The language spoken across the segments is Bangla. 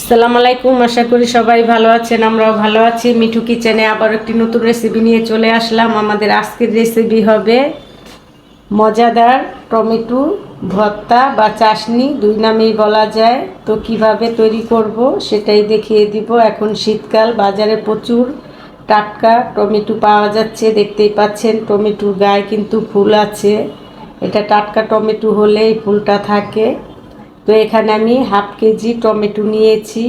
আসসালামু আলাইকুম। আশা করি সবাই ভালো আছেন, আমরাও ভালো আছি। মিঠু কিচেনে আবার একটি নতুন রেসিপি নিয়ে চলে আসলাম। আমাদের আজকের রেসিপি হবে মজাদার টমেটো ভর্তা বা চাশনি, দুই নামেই বলা যায়। তো কিভাবে তৈরি করব সেটাই দেখিয়ে দিব। এখন শীতকাল, বাজারে প্রচুর টাটকা টমেটো পাওয়া যাচ্ছে। দেখতেই পাচ্ছেন টমেটোর গায়ে কিন্তু ফুল আছে। এটা টাটকা টমেটো হলে এই ফুলটা থাকে। তো এখানে আমি হাফ কেজি টমেটো নিয়েছি,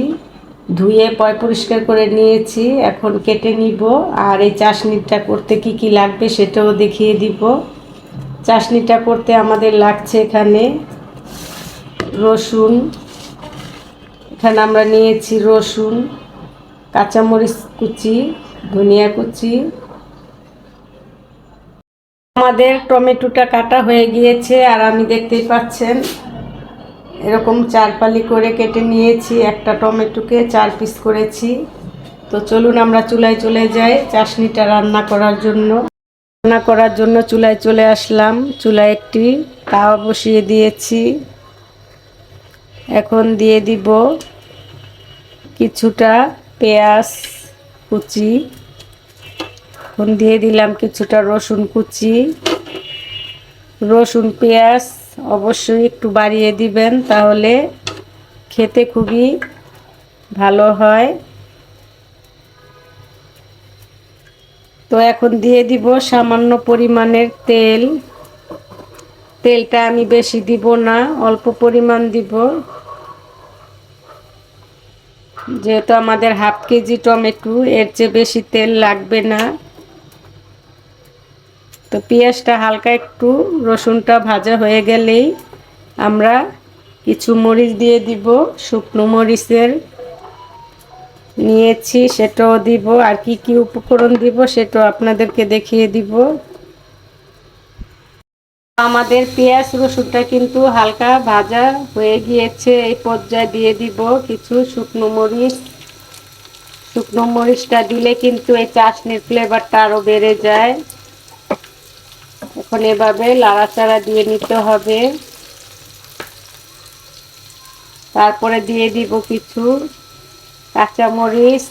ধুয়ে পরিষ্কার করে নিয়েছি। এখন কেটে নিব। আর এই চাশনিটা করতে কি কি লাগবে সেটাও দেখিয়ে দিব। চাশনিটা করতে আমাদের লাগছে এখানে রসুন। এখানে আমরা নিয়েছি রসুন, কাঁচামরিচ কুচি, ধনিয়া কুচি। আমাদের টমেটোটা কাটা হয়ে গিয়েছে আর আমি দেখতেই পাচ্ছেন এরকম 4 ফালি করে কেটে নিয়েছি। একটা টমেটোকে 4 পিস করেছি। তো চলুন আমরা চুলায় চলে যাই চাশনিটা রান্না করার জন্য। চুলায় চলে আসলাম। চুলায় একটি তাওয়া বসিয়ে দিয়েছি। এখন দিয়ে দিব কিছুটা পেঁয়াজ কুচি। এখন দিয়ে দিলাম কিছুটা রসুন কুচি। রসুন পেঁয়াজ অবশ্যই একটু বাড়িয়ে দিবেন, তাহলে খেতে খুবই ভালো হয়। তো এখন দিয়ে দিব সামান্য পরিমাণের তেল। তেলটা আমি বেশি দিব না, অল্প পরিমাণ দিব, যেহেতু আমাদের হাফ কেজি টমেটো, এর চেয়ে বেশি তেল লাগবে না। তো পেঁয়াজটা হালকা একটু রসুনটা ভাজা হয়ে গেলেই আমরা কিছু মরিচ দিয়ে দিব। শুকনো মরিচের নিয়েছি, সেটাও দিব। আর কি কি উপকরণ দিব সেটাও আপনাদেরকে দেখিয়ে দিব। আমাদের পেঁয়াজ রসুনটা কিন্তু হালকা ভাজা হয়ে গিয়েছে। এই পর্যায়ে দিয়ে দিব কিছু শুকনো মরিচ। শুকনো মরিচটা দিলে কিন্তু এই চাশনির ফ্লেভারটা আরো বেড়ে যায়। এখন এভাবে নাড়াচাড়া দিয়ে নিতে হবে। তারপরে দিয়ে দিব কিছু কাঁচামরিচ,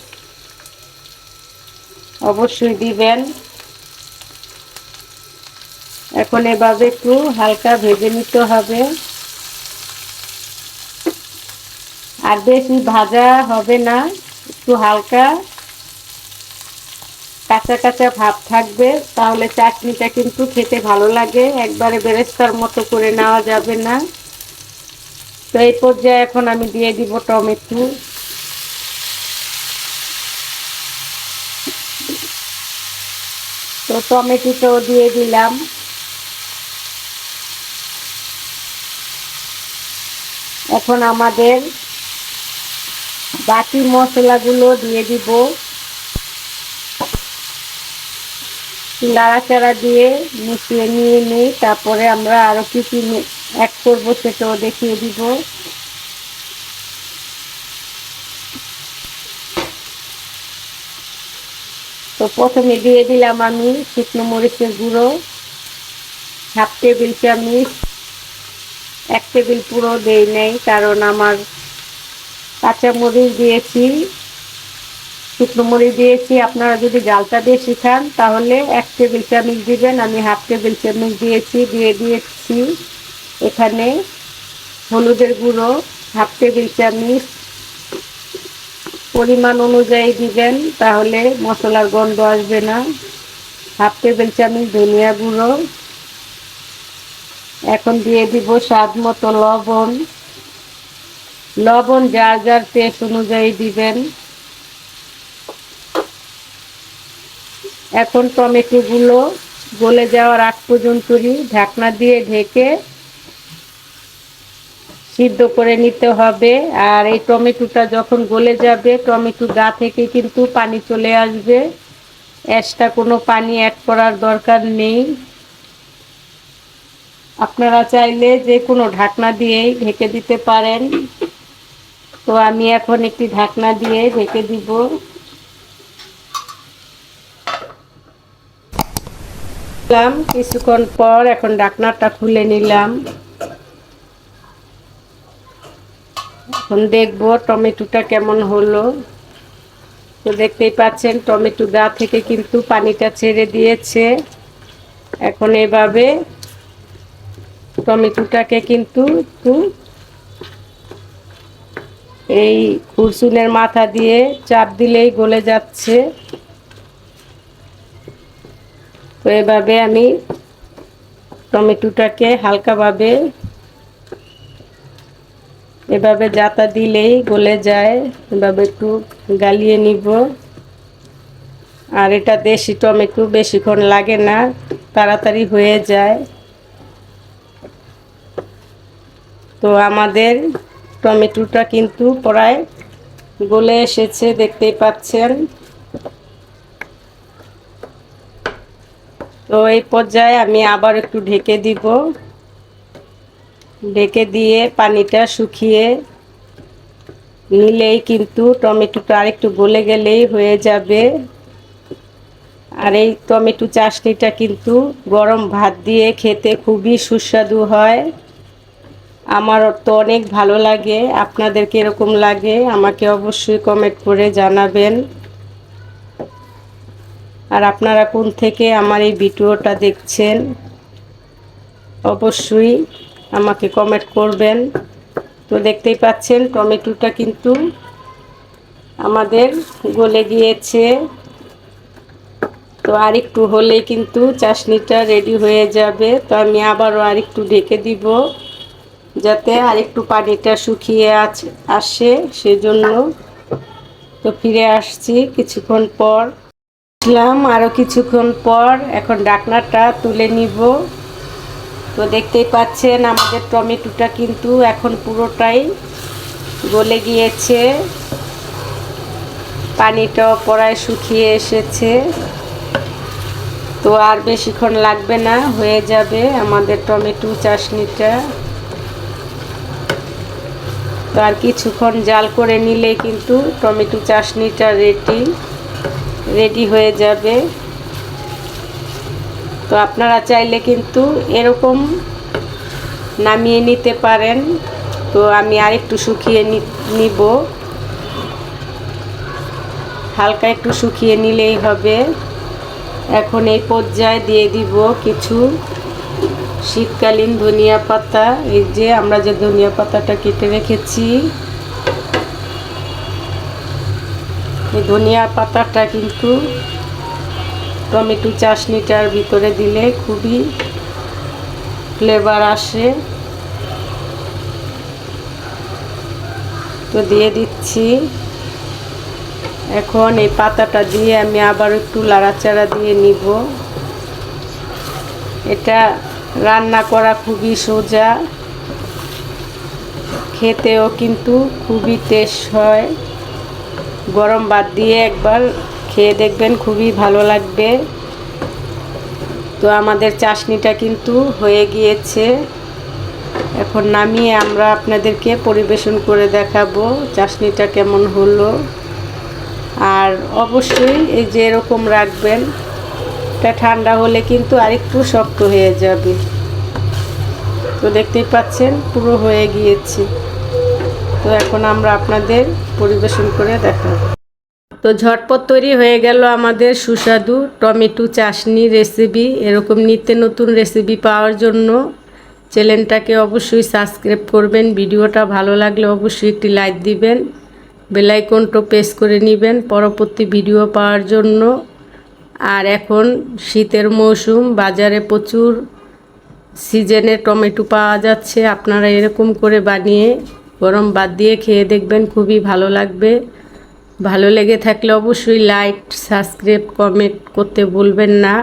অবশ্যই দিবেন। এখন এভাবে একটু হালকা ভেজে নিতে হবে। আর বেশি ভাজা হবে না, একটু হালকা কাঁচা কাঁচা ভাব থাকবে, তাহলে চাটনিটা কিন্তু খেতে ভালো লাগে। একবারে বেরেস্তার মতো করে নেওয়া যাবে না। তো এই পর্যায়ে এখন আমি দিয়ে দিব টমেটো। তো টমেটোটাও দিয়ে দিলাম। এখন আমাদের বাকি মশলাগুলো দিয়ে দিব। নাড়াচাড়া দিয়ে মিশিয়ে নিয়ে নিই। তারপরে আমরা আরো কি কি অ্যাড করবো সেটাও দেখিয়ে দিব। তো প্রথমে দিয়ে দিলাম আমি শুকনো মরিচের গুঁড়ো হাফ টেবিল চামচ। 1 টেবিল পুরো দেই নাই, কারণ আমার কাঁচামরিচ দিয়েছি, শুকনো মরিচ দিয়েছি। আপনারা যদি জালটা বেশি খান তাহলে 1 টেবিল চামচ দিবেন। আমি হাফ টেবিল চামচ দিয়েছি। দিয়ে দিয়েছি এখানে হলুদের গুঁড়ো হাফ টেবিল চামচ। পরিমাণ অনুযায়ী দিবেন, তাহলে মশলার গন্ধ আসবে না। হাফ টেবিল চামচ ধনিয়া গুঁড়ো। এখন দিয়ে দিব স্বাদ মতো লবণ। লবণ যার যার টেস্ট অনুযায়ী দিবেন। এখন টমেটো গুলো গলে যাওয়ার আগ পর্যন্তই ঢাকনা দিয়ে ঢেকে সিদ্ধ করে নিতে হবে। আর এই টমেটোটা যখন গলে যাবে, টমেটো গা থেকে কিন্তু পানি চলে আসবে। এক্সট্রা কোনো পানি অ্যাড করার দরকার নেই। আপনারা চাইলে যে কোনো ঢাকনা দিয়েই ঢেকে দিতে পারেন। তো আমি এখন একটি ঢাকনা দিয়ে ঢেকে দিব। কিছুক্ষণ পর এখন ঢাকনাটা খুলে নিলাম। এখন দেখবো টমেটোটা কেমন হলো। তো দেখতেই পাচ্ছেন টমেটো গা থেকে কিন্তু পানিটা ছেড়ে দিয়েছে। এখন এভাবে টমেটোটাকে কিন্তু একটু এই খুরসুনের মাথা দিয়ে চাপ দিলেই গলে যাচ্ছে। তো এভাবে আমি টমেটোটাকে হালকাভাবে এভাবে জাতা দিলেই গলে যায়। এভাবে একটু গালিয়ে নিব। আর এটা দেশি টমেটো, বেশিক্ষণ লাগে না, তাড়াতাড়ি হয়ে যায়। তো আমাদের টমেটোটা কিন্তু প্রায় গলে এসেছে, দেখতেই পাচ্ছেন। তো এই পর্যায়ে আমি আবার একটু ঢেকে দিব। ঢেকে দিয়ে পানিটা শুকিয়ে নিলেই কিন্তু টমেটোটা আরেকটু গলে গেলেই হয়ে যাবে। আর এই টমেটো চাটনিটা কিন্তু গরম ভাত দিয়ে খেতে খুবই সুস্বাদু হয়। আমার তো অনেক ভালো লাগে। আপনাদের কিরকম লাগে আমাকে অবশ্যই কমেন্ট করে জানাবেন। আর আপনারা কোন থেকে আমার এই ভিডিওটা দেখছেন অবশ্যই আমাকে কমেন্ট করবেন। তো দেখতেই পাচ্ছেন টমেটোটা কিন্তু আমাদের গলে গিয়েছে। তো আরেকটু হলেই কিন্তু চাটনিটা রেডি হয়ে যাবে। তো আমি আবারও আরেকটু ঢেকে দিব যাতে আরেকটু পানিটা শুকিয়ে আসে, সেজন্য। তো ফিরে আসছি কিছুক্ষণ পর। আরও কিছুক্ষণ পর এখন ঢাকনাটা তুলে নিব। তো দেখতেই পাচ্ছেন আমাদের টমেটোটা কিন্তু এখন পুরোটাই গলে গিয়েছে। পানিটাও প্রায় শুকিয়ে এসেছে। তো আর বেশিক্ষণ লাগবে না, হয়ে যাবে আমাদের টমেটো চাটনিটা। তো আর কিছুক্ষণ জাল করে নিলে কিন্তু টমেটো চাটনিটা রেডি হয়ে যাবে। তো আপনারা চাইলে কিন্তু এরকম নামিয়ে নিতে পারেন। তো আমি আরেকটু শুকিয়ে নিব, হালকা একটু শুকিয়ে নিলেই হবে। এখন এই পর্যায়ে দিয়ে দিব কিছু শীতকালীন ধনিয়া পাতা। এই যে আমরা যে ধনিয়া পাতাটা কেটে রেখেছি, এই ধনিয়া পাতাটা কিন্তু টমেটো চাটনিটার ভিতরে দিলে খুবই ফ্লেভার আসে। তো দিয়ে দিচ্ছি। এখন এই পাতাটা দিয়ে আমি আবার একটু নাড়াচাড়া দিয়ে নিব। এটা রান্না করা খুবই সোজা, খেতেও কিন্তু খুবই টেস্ট হয়। গরম ভাত দিয়ে একবার খেয়ে দেখবেন, খুবই ভালো লাগবে। তো আমাদের চাটনিটা কিন্তু হয়ে গিয়েছে। এখন নামিয়ে আমরা আপনাদেরকে পরিবেশন করে দেখাবো চাটনিটা কেমন হলো। আর অবশ্যই এই যে এরকম রাখবেন, এটা ঠান্ডা হলে কিন্তু আরেকটু শক্ত হয়ে যাবে। তো দেখতেই পাচ্ছেন পুরো হয়ে গিয়েছে। তো এখন আমরা আপনাদের পরিবেশন করে দেখাবো। তো ঝটপট তৈরি হয়ে গেল আমাদের সুস্বাদু টমেটো চাটনি রেসিপি। এরকম নিত্য নতুন রেসিপি পাওয়ার জন্য চ্যানেলটাকে অবশ্যই সাবস্ক্রাইব করবেন। ভিডিওটা ভালো লাগলে অবশ্যই একটি লাইক দিবেন, বেল আইকনটা প্রেস করে নেবেন পরবর্তী ভিডিও পাওয়ার জন্য। আর এখন শীতের মৌসুম, বাজারে প্রচুর সিজনে টমেটো পাওয়া যাচ্ছে। আপনারা এরকম করে বানিয়ে গরম ভাত দিয়ে খেয়ে দেখবেন, খুবই ভালো লাগবে। ভালো লেগে থাকলে অবশ্যই লাইক, সাবস্ক্রাইব, কমেন্ট করতে ভুলবেন না।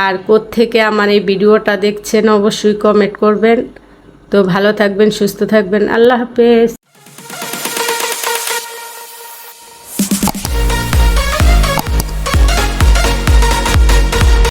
আর কোত্থেকে আমার এই ভিডিওটা দেখছেন অবশ্যই কমেন্ট করবেন। তো ভালো থাকবেন, সুস্থ থাকবেন। আল্লাহ হাফেজ।